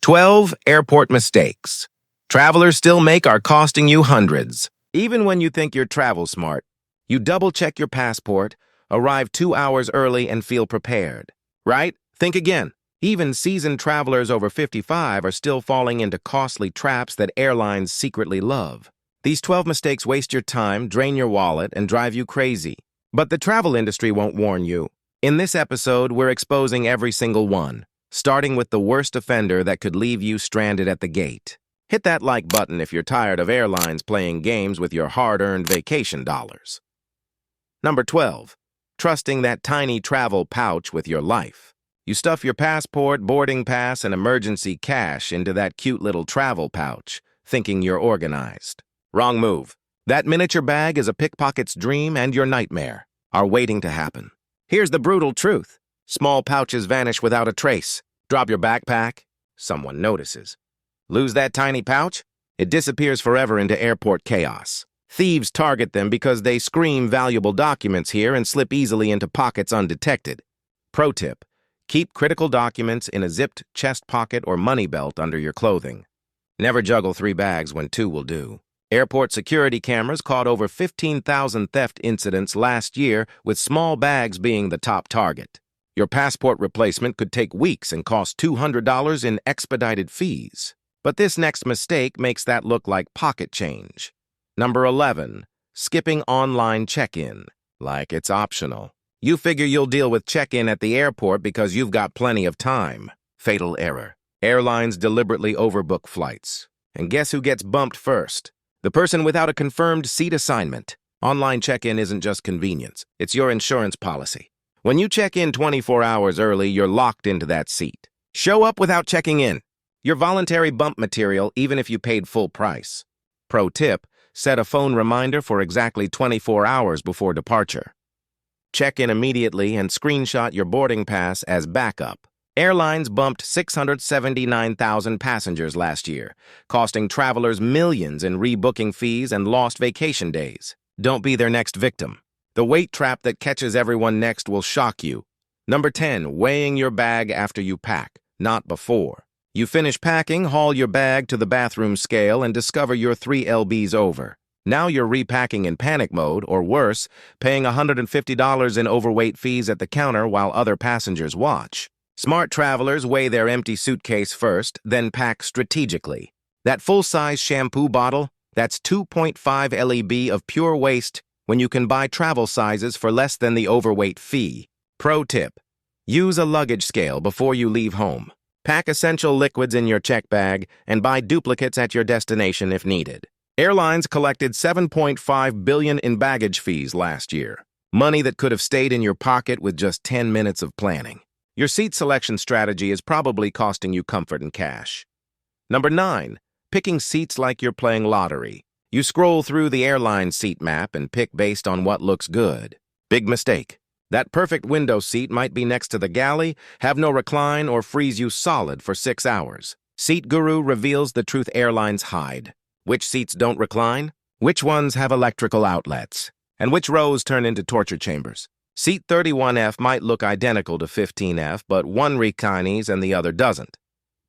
12 airport mistakes travelers still make are costing you hundreds. Even when you think you're travel smart, you double-check your passport, arrive 2 hours early, and feel prepared. Right? Think again. Even seasoned travelers over 55 are still falling into costly traps that airlines secretly love. These 12 mistakes waste your time, drain your wallet, and drive you crazy. But the travel industry won't warn you. In this episode, we're exposing every single one, starting with the worst offender that could leave you stranded at the gate. Hit that like button if you're tired of airlines playing games with your hard-earned vacation dollars. Number 12. Trusting that tiny travel pouch with your life. You stuff your passport, boarding pass, and emergency cash into that cute little travel pouch, thinking you're organized. Wrong move. That miniature bag is a pickpocket's dream, and your nightmare are waiting to happen. Here's the brutal truth. Small pouches vanish without a trace. Drop your backpack, someone notices. Lose that tiny pouch? It disappears forever into airport chaos. Thieves target them because they scream valuable documents here and slip easily into pockets undetected. Pro tip: keep critical documents in a zipped chest pocket or money belt under your clothing. Never juggle 3 bags when 2 will do. Airport security cameras caught over 15,000 theft incidents last year, with small bags being the top target. Your passport replacement could take weeks and cost $200 in expedited fees. But this next mistake makes that look like pocket change. Number 11. Skipping online check-in, like it's optional. You figure you'll deal with check-in at the airport because you've got plenty of time. Fatal error. Airlines deliberately overbook flights. And guess who gets bumped first? The person without a confirmed seat assignment. Online check-in isn't just convenience. It's your insurance policy. When you check in 24 hours early, you're locked into that seat. Show up without checking in. Your voluntary bump material, even if you paid full price. Pro tip: set a phone reminder for exactly 24 hours before departure. Check in immediately and screenshot your boarding pass as backup. Airlines bumped 679,000 passengers last year, costing travelers millions in rebooking fees and lost vacation days. Don't be their next victim. The weight trap that catches everyone next will shock you. Number 10. Weighing your bag after you pack, not before. You finish packing, haul your bag to the bathroom scale, and discover you're 3 lbs over. Now you're repacking in panic mode, or worse, paying $150 in overweight fees at the counter while other passengers watch. Smart travelers weigh their empty suitcase first, then pack strategically. That full-size shampoo bottle, that's 2.5 lb of pure waste when you can buy travel sizes for less than the overweight fee. Pro tip: use a luggage scale before you leave home. Pack essential liquids in your check bag and buy duplicates at your destination if needed. Airlines collected $7.5 billion in baggage fees last year, money that could have stayed in your pocket with just 10 minutes of planning. Your seat selection strategy is probably costing you comfort and cash. Number 9. Picking seats like you're playing lottery. You scroll through the airline seat map and pick based on what looks good. Big mistake. That perfect window seat might be next to the galley, have no recline, or freeze you solid for 6 hours. Seat Guru reveals the truth airlines hide. Which seats don't recline? Which ones have electrical outlets? And which rows turn into torture chambers? Seat 31F might look identical to 15F, but one reclines and the other doesn't.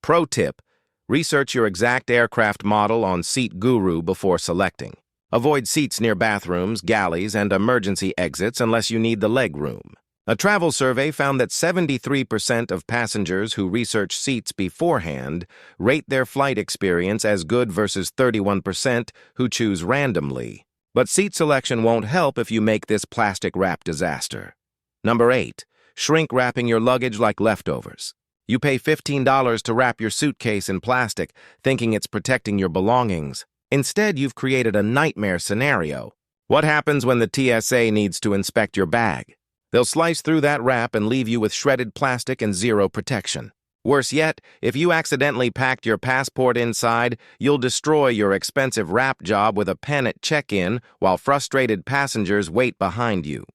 Pro tip: research your exact aircraft model on Seat Guru before selecting. Avoid seats near bathrooms, galleys, and emergency exits unless you need the leg room. A travel survey found that 73% of passengers who research seats beforehand rate their flight experience as good versus 31% who choose randomly. But seat selection won't help if you make this plastic wrap disaster. Number 8. Shrink wrapping your luggage like leftovers. You pay $15 to wrap your suitcase in plastic, thinking it's protecting your belongings. Instead, you've created a nightmare scenario. What happens when the TSA needs to inspect your bag? They'll slice through that wrap and leave you with shredded plastic and zero protection. Worse yet, if you accidentally packed your passport inside, you'll destroy your expensive wrap job with a pen at check-in while frustrated passengers wait behind you.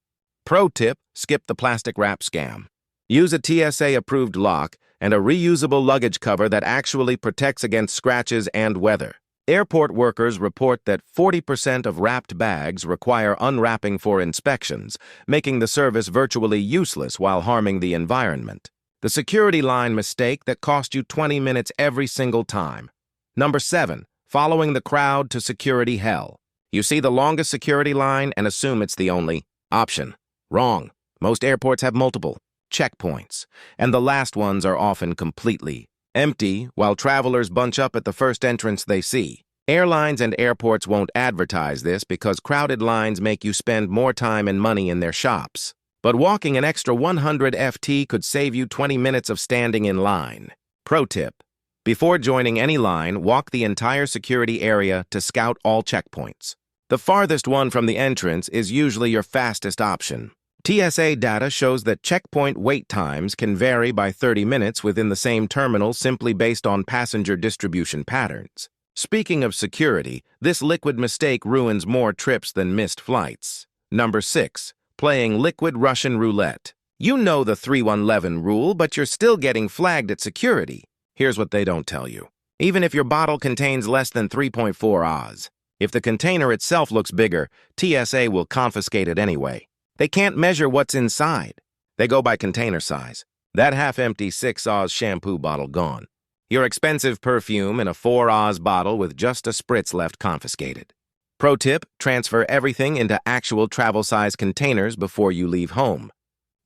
Pro tip: skip the plastic wrap scam. Use a TSA-approved lock and a reusable luggage cover that actually protects against scratches and weather. Airport workers report that 40% of wrapped bags require unwrapping for inspections, making the service virtually useless while harming the environment. The security line mistake that cost you 20 minutes every single time. Number 7. Following the crowd to security hell. You see the longest security line and assume it's the only option. Wrong. Most airports have multiple checkpoints, and the last ones are often completely empty while travelers bunch up at the first entrance they see. Airlines and airports won't advertise this because crowded lines make you spend more time and money in their shops. But walking an extra 100 FT could save you 20 minutes of standing in line. Pro tip: before joining any line, walk the entire security area to scout all checkpoints. The farthest one from the entrance is usually your fastest option. TSA data shows that checkpoint wait times can vary by 30 minutes within the same terminal simply based on passenger distribution patterns. Speaking of security, this liquid mistake ruins more trips than missed flights. Number 6. Playing liquid Russian roulette. You know the 3-1-11 rule, but you're still getting flagged at security. Here's what they don't tell you. Even if your bottle contains less than 3.4 Oz, if the container itself looks bigger, TSA will confiscate it anyway. They can't measure what's inside. They go by container size. That half-empty 6 Oz shampoo bottle gone. Your expensive perfume in a 4 Oz bottle with just a spritz left confiscated. Pro tip: transfer everything into actual travel-size containers before you leave home.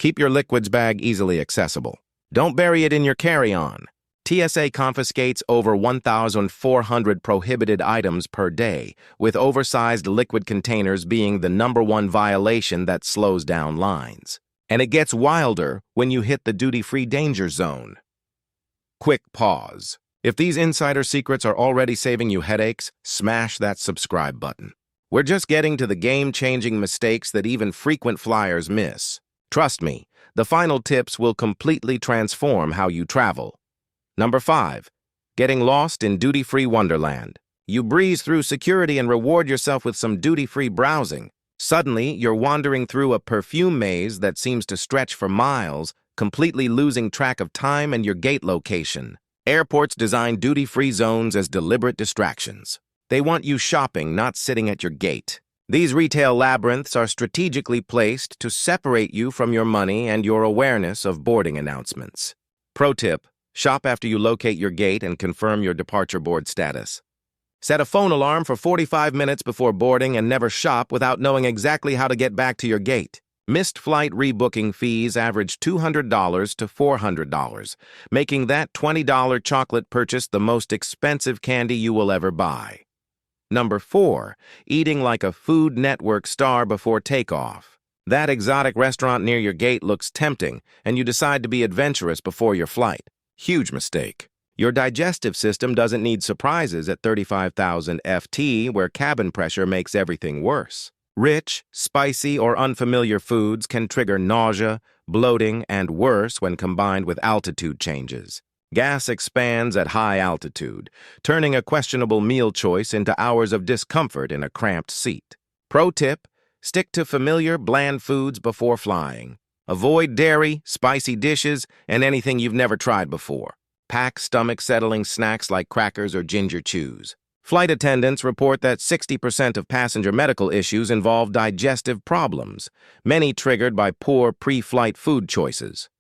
Keep your liquids bag easily accessible. Don't bury it in your carry-on. TSA confiscates over 1,400 prohibited items per day, with oversized liquid containers being the #1 violation that slows down lines. And it gets wilder when you hit the duty-free danger zone. Quick pause. If these insider secrets are already saving you headaches, smash that subscribe button. We're just getting to the game-changing mistakes that even frequent flyers miss. Trust me, the final tips will completely transform how you travel. Number 5. Getting lost in duty-free wonderland. You breeze through security and reward yourself with some duty-free browsing. Suddenly, you're wandering through a perfume maze that seems to stretch for miles, completely losing track of time and your gate location. Airports design duty-free zones as deliberate distractions. They want you shopping, not sitting at your gate. These retail labyrinths are strategically placed to separate you from your money and your awareness of boarding announcements. Pro tip: shop after you locate your gate and confirm your departure board status. Set a phone alarm for 45 minutes before boarding and never shop without knowing exactly how to get back to your gate. Missed flight rebooking fees average $200 to $400, making that $20 chocolate purchase the most expensive candy you will ever buy. Number 4. Eating like a Food Network star before takeoff. That exotic restaurant near your gate looks tempting, and you decide to be adventurous before your flight. Huge mistake. Your digestive system doesn't need surprises at 35,000 FT, where cabin pressure makes everything worse. Rich, spicy, or unfamiliar foods can trigger nausea, bloating, and worse when combined with altitude changes. Gas expands at high altitude, turning a questionable meal choice into hours of discomfort in a cramped seat. Pro tip: stick to familiar, bland foods before flying. Avoid dairy, spicy dishes, and anything you've never tried before. Pack stomach-settling snacks like crackers or ginger chews. Flight attendants report that 60% of passenger medical issues involve digestive problems, many triggered by poor pre-flight food choices.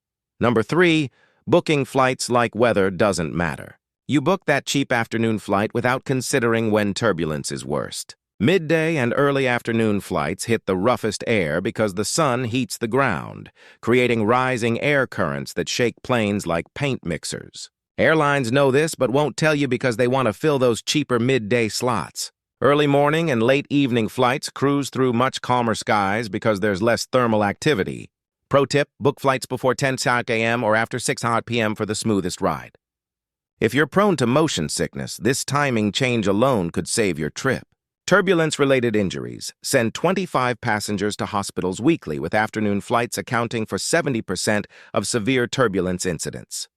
Number 3, booking flights like weather doesn't matter. You book that cheap afternoon flight without considering when turbulence is worst. Midday and early afternoon flights hit the roughest air because the sun heats the ground, creating rising air currents that shake planes like paint mixers. Airlines know this but won't tell you because they want to fill those cheaper midday slots. Early morning and late evening flights cruise through much calmer skies because there's less thermal activity. Pro tip: book flights before 10 a.m. or after 6 p.m. for the smoothest ride. If you're prone to motion sickness, this timing change alone could save your trip. Turbulence-related injuries send 25 passengers to hospitals weekly, with afternoon flights accounting for 70% of severe turbulence incidents.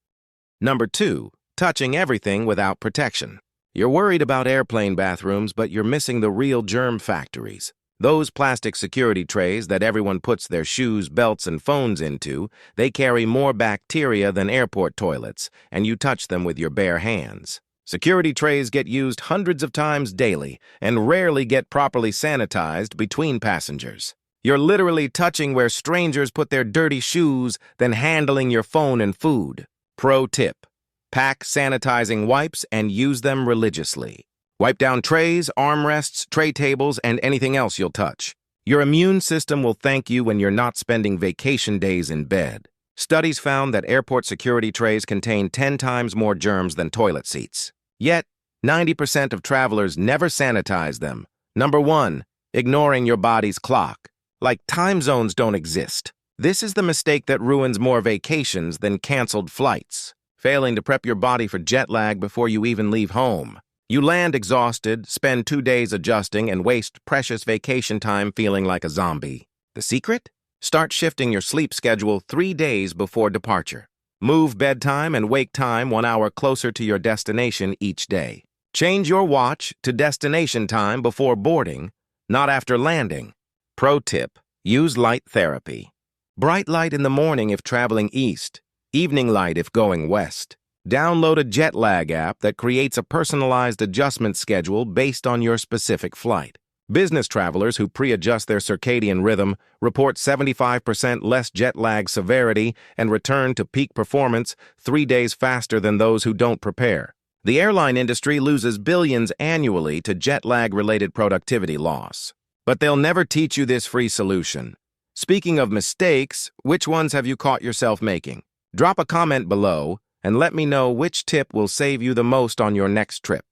Number 2, touching everything without protection. You're worried about airplane bathrooms, but you're missing the real germ factories. Those plastic security trays that everyone puts their shoes, belts, and phones into, they carry more bacteria than airport toilets, and you touch them with your bare hands. Security trays get used hundreds of times daily and rarely get properly sanitized between passengers. You're literally touching where strangers put their dirty shoes, then handling your phone and food. Pro tip: pack sanitizing wipes and use them religiously. Wipe down trays, armrests, tray tables, and anything else you'll touch. Your immune system will thank you when you're not spending vacation days in bed. Studies found that airport security trays contain 10 times more germs than toilet seats. Yet, 90% of travelers never sanitize them. Number 1, ignoring your body's clock. Like time zones don't exist. This is the mistake that ruins more vacations than canceled flights. Failing to prep your body for jet lag before you even leave home. You land exhausted, spend 2 days adjusting, and waste precious vacation time feeling like a zombie. The secret? Start shifting your sleep schedule 3 days before departure. Move bedtime and wake time 1 hour closer to your destination each day. Change your watch to destination time before boarding, not after landing. Pro tip: use light therapy. Bright light in the morning if traveling east, evening light if going west. Download a jet lag app that creates a personalized adjustment schedule based on your specific flight. Business travelers who pre-adjust their circadian rhythm report 75% less jet lag severity and return to peak performance 3 days faster than those who don't prepare. The airline industry loses billions annually to jet lag-related productivity loss. But they'll never teach you this free solution. Speaking of mistakes, which ones have you caught yourself making? Drop a comment below and let me know which tip will save you the most on your next trip.